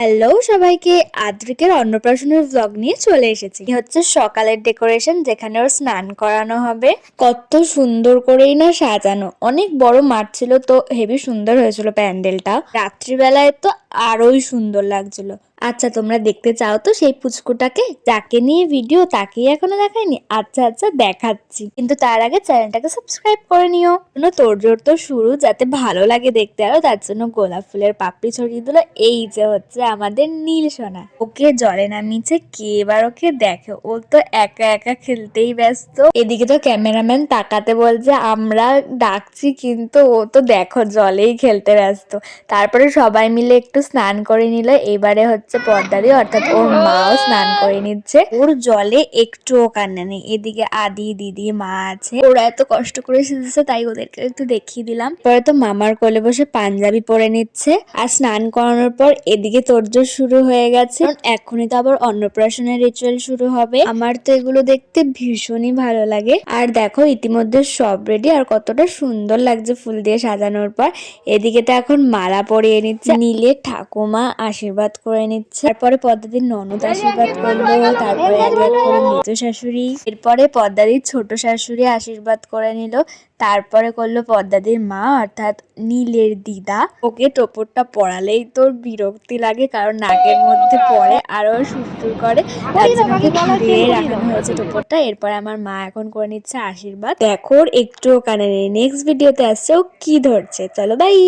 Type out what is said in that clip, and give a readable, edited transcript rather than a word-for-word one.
Hello সবাইকে, আদ্রিকের অন্নপ্রাশনের blog নিয়ে চলে এসেছি। হচ্ছে সকালের ডেকোরেশন, যেখানে ওর স্নান করানো হবে। কত সুন্দর করেই না সাজানো, অনেক বড় মাঠ ছিল তো হেবি সুন্দর হয়েছিল প্যান্ডেলটা। রাত্রিবেলায় তো আরোই সুন্দর লাগছিল। আচ্ছা, তোমরা দেখতে চাও তো সেই পুচকুটাকে? যাকে নিয়ে ভিডিও তাকেই এখনো দেখায়নি। আচ্ছা আচ্ছা, দেখাচ্ছি, কিন্তু তার আগে চ্যানেলটাকে সাবস্ক্রাইব করে নিও। তোড়জোড় তো শুরু, যাতে ভালো লাগে দেখতে আরো, তার জন্য গোলাপ ফুলের পাপড়ি ছড়িয়ে দিল। এই যে হচ্ছে আমাদের নীল সোনা, ওকে জলে নামিয়েছে কে এবার ওকে দেখে, ও তো একা একা খেলতেই ব্যস্ত। এদিকে তো ক্যামেরাম্যান তাকাতে বলছে, আমরা ডাকছি কিন্তু ও তো দেখো জলেই খেলতে ব্যস্ত। তারপরে সবাই মিলে একটু স্নান করে নিল। এবারে হচ্ছে পদ্মাদি অর্থাৎ ওর মাও স্নান করে নিচ্ছে। ওর জলে একটুও কান্না নেই। এদিকে আদি, দিদি, মা আছে, ওরা এত কষ্ট করে সেজেছে তাই ওদেরকে একটু দেখিয়ে দিলাম। পরে তো মামার কোলে বসে পাঞ্জাবি পরে নিচ্ছে। আর স্নান করানোর পর এদিকে তোড়জোড় শুরু হয়ে গেছে, কারণ এখনই তো আবার অন্নপ্রাশনের রিচুয়াল শুরু হবে। আমার তো এগুলো দেখতে ভীষণই ভালো লাগে। আর দেখো ইতিমধ্যে সব রেডি, আর কতটা সুন্দর লাগছে ফুল দিয়ে সাজানোর পর। এদিকে তো এখন মালা পরিয়ে নিচ্ছে, নীলের ঠাকুমা আশীর্বাদ করে নিচ্ছে, তারপরে পদ্মাদির ননদ আশীর্বাদ করলো, তারপরে এক এক করে মেজ শাশুড়ি, এরপরে পদ্মাদির ছোট শাশুড়ি আশীর্বাদ করে নিল, তারপরে করলো পদ্মাদির মা অর্থাৎ নীলের দিদা। ওকে টোপরটা পরালেই তোর বিরক্তি লাগে, কারণ নাকের মধ্যে পড়ে আরো সুরসুর করে, তার জন্য ওকে ঘুরিয়ে রাখানো হয়েছে টোপরটা। এরপরে আমার মা এখন করে নিচ্ছে আশীর্বাদ। দেখো ওর একটুও কানে নেই। নেক্সট ভিডিওতে আসছে ও কি ধরছে। চলো বাই।